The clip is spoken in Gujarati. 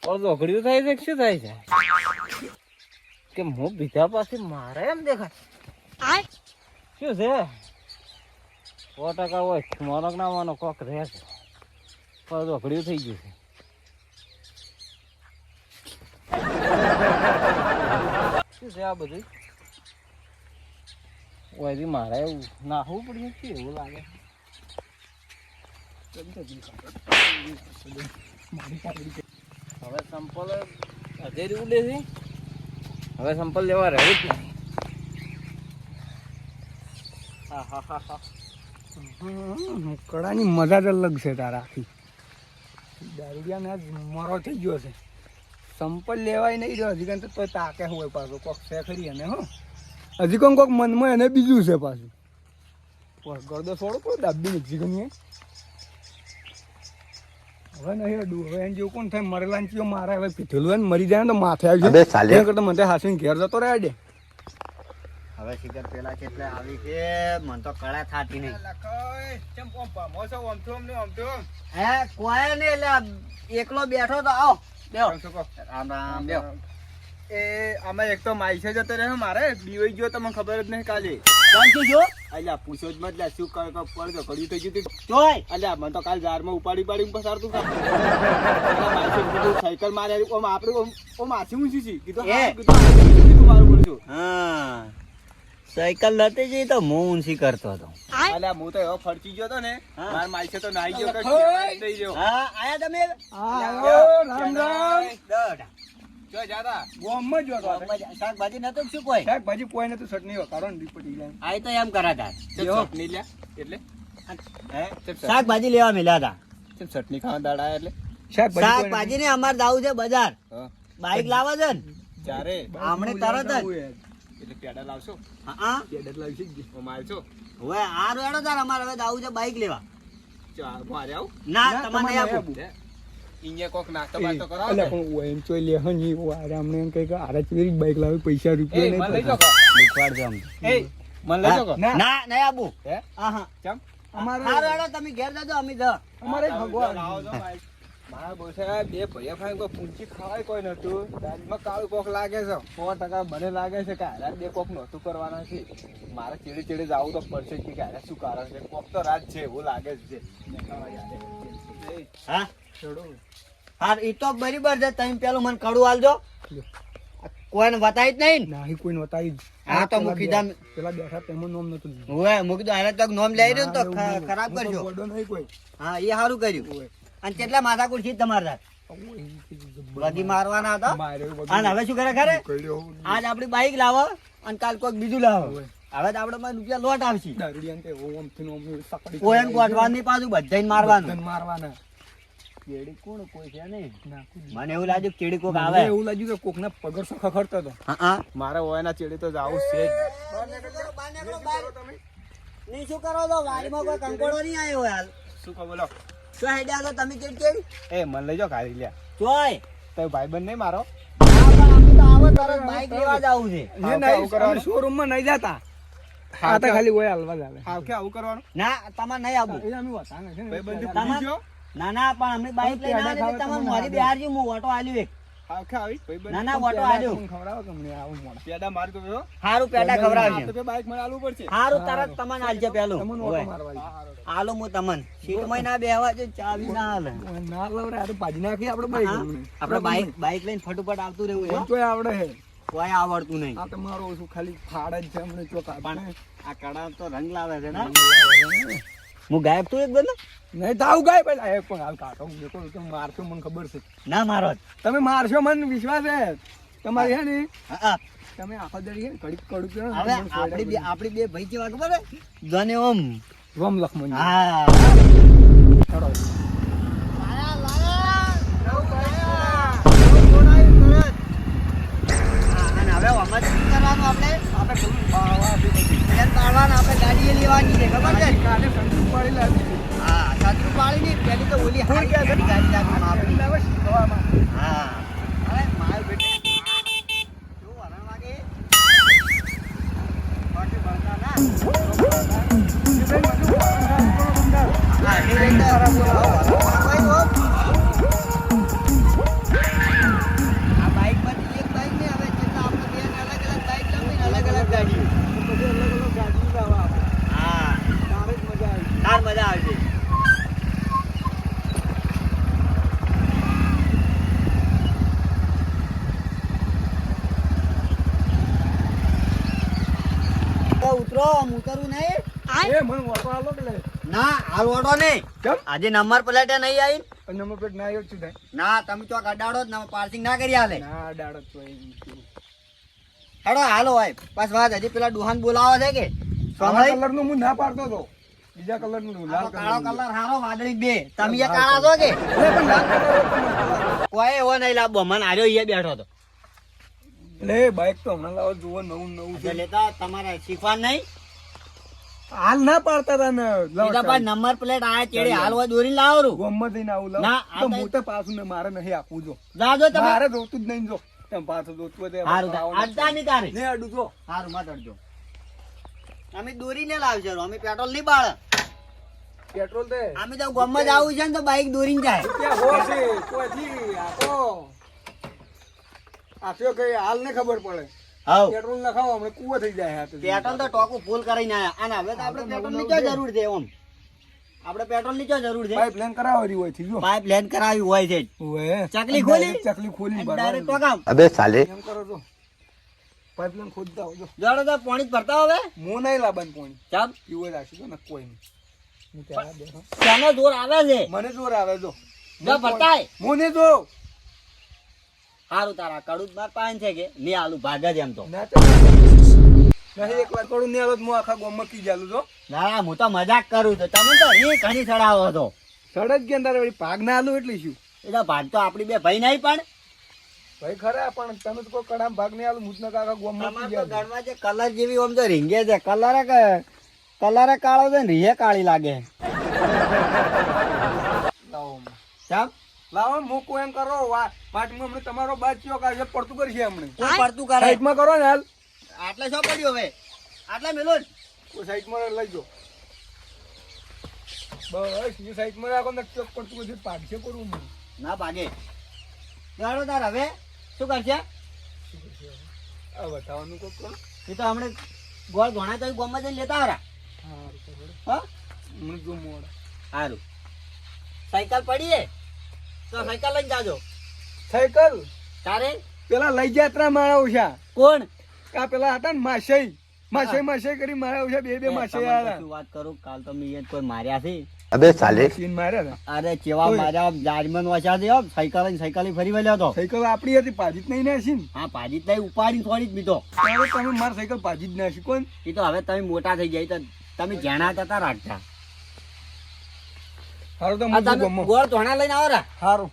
ઝઘડ્યું થાય છે શું થાય છે કે હું બીજા પાસે મારે એમ દેખાય શું છે 100% હોય મોનક ના માનો કોક રહે છે પણ ઝઘડ્યું થઈ ગયું છે શું છે આ બધું ઓયથી મારે એવું નાખવું પડ્યું છે એવું લાગે હવે સંપલ હજેરી ઉડે છે હવે સંપલ લેવા રહ્યું જ નહીં કડાની મજા જ અલગ છે તારા આખી દારૂડિયાને આજ મરો થઈ ગયો છે સંપલ લેવાય નહીં રહ્યો હજી તો તાકે હોય પાછો કોક છે ખરી એને હો હજી કોક મનમાં એને બીજું છે પાછું ગરદો છોડો કોઈ દાબી નથી ગણી હવે નહીં અડું હવે એને જેવું કોણ થાય મરેલા ને મારે હવે પીઠેલું હોય ને મરી જાય ને તો માથે આવી જાય કરતા મને હાસીને ઘેર જતો રહ્યા દે હવે શિખર પેલા કેટલે આવી કે મન તો કળા થાતી નહીં હે કોઈ નહીં એટલે એકલો બેઠો તો આવો બેહો રામ રામ બેહો એ આમાં એક તો માઈસે જતો રહ્યો મારે બીવાઈ ગયો તમને ખબર જ નહીં કાલે કોણ છું જો અલ્યા પૂછો જ મત લે શું કર પડતો ઘડી થઈ ગયું જોય અલ્યા મને તો કાલ જારમાં ઉપાડી પસારતું સાયકલ મારે ઓમ આપણે ઓમ આછી ઊંચી છી કીધું મારું બોલશું હા સાયકલ લતી જઈ તો હું ઊંચી કરતો હતો અલ્યા હું તો એવો ફરચી ગયો તો ને માર માઈસે તો નાઈ ગયો દઈ ગયો હા આયા તમે રામ રામ જો જાતા ગોમમાં જો શાકભાજી નતો શું કોઈ શાકભાજી કોઈ ને તો ચટણી વકારો ને પટી જાય આઈ તો એમ કરાતા ચટણી લ્યા એટલે શાકભાજી લેવા મળ્યા હતા ચટણી ખાવા દાડા એટલે શાકભાજી ને અમારે દાવું છે બજાર બાઈક લાવે છે ને ચારે આમણે તરત જ એટલે પેડા લાવશો હા પેડા લાવશો મારશો હવે આ રેડો તાર અમારે હવે દાવું છે બાઈક લેવા મારે આવું ના તમારે નહીં આપું ઇન્યા કોક નાસ્તો બાસ્તો કરાવો એટલે પણ ઓએમ ચોય લે હની આરામને એમ કઈ કે આરા ચીરી બાઈક લાવી પૈસા રૂપિયા નહીં લઈ જાવ લુકવાડ જમ એ મન લઈ જાવ ના નહીં આપું હે હા કેમ અમારે આ રેડો તમે ઘેર જજો અમે જ અમારે ભગવાન આવો જો ભાઈ મારા બોસા બે ભૈયા ભાઈ કોઈ પૂંચી ખાવાય કોઈ નતું દાજમાં કાળું કોક લાગે છે 100% મને લાગે છે કે હારા બે કોક નહોતું કરવાના છે મારે ચીડી જાવું તો પડશે કે હારા શું કારણ છે કોક તો રાત છે એવું લાગે છે હા હા એ તો બરાબર છે તમે પેલું મને કડું આલજો કોઈને બતાવી જ નહીં નહીં કોઈને બતાવી હા તો મૂકી દા પેલા બેઠા તેમાં નોમ નતું ઓએ મૂકી દો આને તક નોમ લઈ રહ્યો તો ખરાબ કરજો બોડો નહીં કોઈ હા એ સારું કર્યું અને કેટલા માથા કુરશી તમારા બધી મારવાના હતા અને હવે શું કરે ખરે આજ આપડી બાઈક લાવો અને કાલ કોઈક બીજું લાવો હવે તો આપડે રૂપિયા લોટ આવશે કોઈ ગોઠવાનું પાછું બધાને મારવાનું કેડી કોણ કોઈ છે નહીં મને એવું લાગ્યું કેડી કોક આવે એવું લાગ્યું કે કોક ના પગર સો ખખડતો હતો હા મારે ઓયના ચેડી તો જાવું છે ની શું કરો તો વાડીમાં કોઈ કંકોડો નહીં આવ્યો હાલ શું કહો બોલો શું હેડ્યા તો તમે કેડી એ મન લઈ જાઓ કાઢી લ્યા જોય તો ભાઈબંધ નહીં મારો આવો તરત બાઈક લેવા જવું છે શોરૂમ માં નહીં જતા હા તો ખાલી ઓય હાલવા જ આવે હા કે આવું કરવાનું ના તમારે નહીં આવું એ અમે વસાને છે ભાઈબંધ પૂછજો ના ના પણ અમે બાઈક લઈને આવે તમે મારી બિહાર હું ઓટો આલ્યો એક હા કે આવી ભાઈબંધ ના ના ઓટો આલ્યો ખવડાવો કે મને આવું મોડા પેડા માર તો જો હારું પેડા ખવડાવજો તો બાઈક મને આલવું પડશે હારું તરત તમને આલજો પેલું તમને ઓટો મારવા આલો હું તમને સીટ માં ના બેહવા જો ચાવી ના હાલે ના લવરે આ તો પાડી નાખી આપણે બાઈક આપણે બાઈક લઈને ફટુફટ આવતું રહેવું છે કોઈ આવડે હે કોઈ આવડતું નહીં આ તો મારો શું ખાલી ફાડ જ છે અમને ચોકા પણ આ કડા તો રંગ લાવે છે ને હું ગાયબ તું એક બને નહીં તાવ ગાય પેલા એક પણ હાલ કાઢો હું દેખો તમે મારશો મને ખબર છે ના મારો તમે મારશો મને વિશ્વાસ છે તમારી હે ને હા તમે આખો દડી હે કડીક કડું કે હવે આપણી બે ભાઈ જેવા ખબર હે જને ઓમ રોમ લખમણ હા ચડો આપણે ગાડી લેવાની છે ખબર છે કાલે સંતુ પાડી લાવી હા સાચું પાડી ની પેલી તો ઓલી હારી ગાડી આપણી હા અરે માર બેટે જો વરણ વાગે બાકી બળતા ના હા એ રેન્ડર બોલાવો જોરદાર મજા આવશે. તો ઉતરો, આમ ઉતરવું નહીં. એ મને ઓટો આલો કે લે ના હાલ ઓટો નહીં. કેમ આજે નંબર પ્લેટ નહીં આવી. નંબર પ્લેટ ના આવ્યો છું થાય ના તમે ચોક અડાડો જ ના પાર્સિંગ ના કરી હાલે. ના ડાડો તો હેડો હાલો ભાઈ બસ વાત હજી પેલા ડુહાન બોલાવો છે કે સોમળી? કલર નું હું ના પાડતો તો બીજા કલર નું લાલ કાળો કલર હારો વાદળી બે તમે એ કાળા છો કે કોઈ એવો નહીં લાવવો મને આર્યો એ બેઠો હતો લે બાઈક તો હમણાં લાવો જુઓ નવું નવું છે લેતા તમારે શીખવા નહીં. હાલ ના પાડતા તા ને બીજા પાસે નંબર પ્લેટ આયા ચેડે હાલ હોય દોરી લાવો રૂ. ગોમમાં થઈને આવું લાવ ના, આ તો તો- હું તો પાછું ને મારે નહીં આપવું જો જાજો તમે. મારે જોતું જ નહીં જો તમે પાછું જોતું હોય તો હારું તા. અડતા નહીં તારે. ને અડું જો હારું મત અડજો. અમે દોરી ને લાવશે અમે પેટ્રોલ નહીં બાળે. પેટ્રોલ દે અમે તો ગામમાં જ આવું છે ને તો બાઈક દોરીને જાય. ક્યાં હો છે કોઈ આપો આપ્યો કઈ હાલ ને ખબર પડે હાઉ પેટ્રોલ નખાવો હમણાં કૂવો થઈ જાય આ તો. પેટ્રોલ તો ટોકું ફૂલ કરીને આયા અને હવે તો આપણે પેટ્રોલ ની ક્યાં જરૂર છે ઓમ આપણે પેટ્રોલ ની ક્યાં જરૂર છે. પાઇપ લાઈન કરાવવાની હોય થી જો પાઇપ લાઈન કરાવી હોય છે. ઓએ ચકલી ખોલી? ચકલી ખોલી ડાયરેક્ટ ભરવાની. ટોકામ. એમ કરો તો પાઇપ લાઈન ખોદતા આવજો જાડો તો પાણી જ ભરતા હવે હું નહીં લાવવાનું પાણી ચાપ પીવો રાખી દો ને કોઈ નહીં હું ત્યાં બેઠો. ત્યાંનો જોર આવે છે મને જોર આવે જો જો ભરતાય હું નહીં જો સારું તારા કડું માર પાન છે કે લે આલુ ભાગ જ એમ તો ના તો નહીં એક વાર થોડું નહીં આવે તો હું આખા ગામમાં કી જાલું છો ના હું તો મજાક કરું છું તમે તો રી ઘણી ચડાવો છો. સડક કે અંદર વળી ભાગ ના આલું એટલે શું એ તો ભાગ તો આપડી બે ભાઈ નહીં પણ ભાઈ ખરા પણ તમે તો કોઈ કડામ ભાગ નહીં આલું મુજના કાકા ગામમાં અમાર કી તો જાલું ઘરમાં જે કલર જેવી આમ તો રીંગે છે કલર કાળો છે ને રીહે કાળી લાગે. લાવો ચાપ લાવો મૂકો એમ કરો પાટમાં હમણાં તમારો બાદ ચિયો કાઢે પડતું કરશે હમણાં કોઈ પડતું કરે સાઈડમાં કરો ને હાલ આટલે શું પડ્યું હવે આટલે મેલો જ. કોઈ સાઈડમાં લઈ જો બસ એ સાઈડમાં રાખો ને ચોક પડતું કરશે પાડશે કરવું મને ના ભાગે જાડો તાર હવે શું કરશે આ બતાવવાનું કોઈ કરો એ તો હમણે ગોળ ઘણા તો ગોમાં જઈને લેતા આવરા. સારું તો બરાબર. હા હમણાં જો મોડા સારું સાયકલ પડી છે તો સાયકલ લઈને જાજો સાયકલ તારે પેલા લઈ જાત્રા મારા ઉષા કોણ કા પેલા હતા ને માસઈ કરી મારા ઉષા બે માસઈ તમને આવ્યા કશું વાત કરું કાલ તો મેં કોઈ માર્યા છે. સીન માર્યા હતા અરે કેવા કોઈ? માર્યા જાજમન વચ્યા છે સાયકલ ફરી વળ્યો હતો. સાયકલ આપણી હતી પાજી જ નહીં નાસી ને હા ભાજી તઈ ઉપાડી થોડી જ બીતો. ત્યારે તમે મારી સાયકલ પાજી જ નાસી કોણ એ તો હવે તમે મોટા થઈ જાય તો તમે જાણા હતા રાખતા. સારું તો આ હું તમે ગમો ગોળ ધોણા લઈને આવો રા. સારું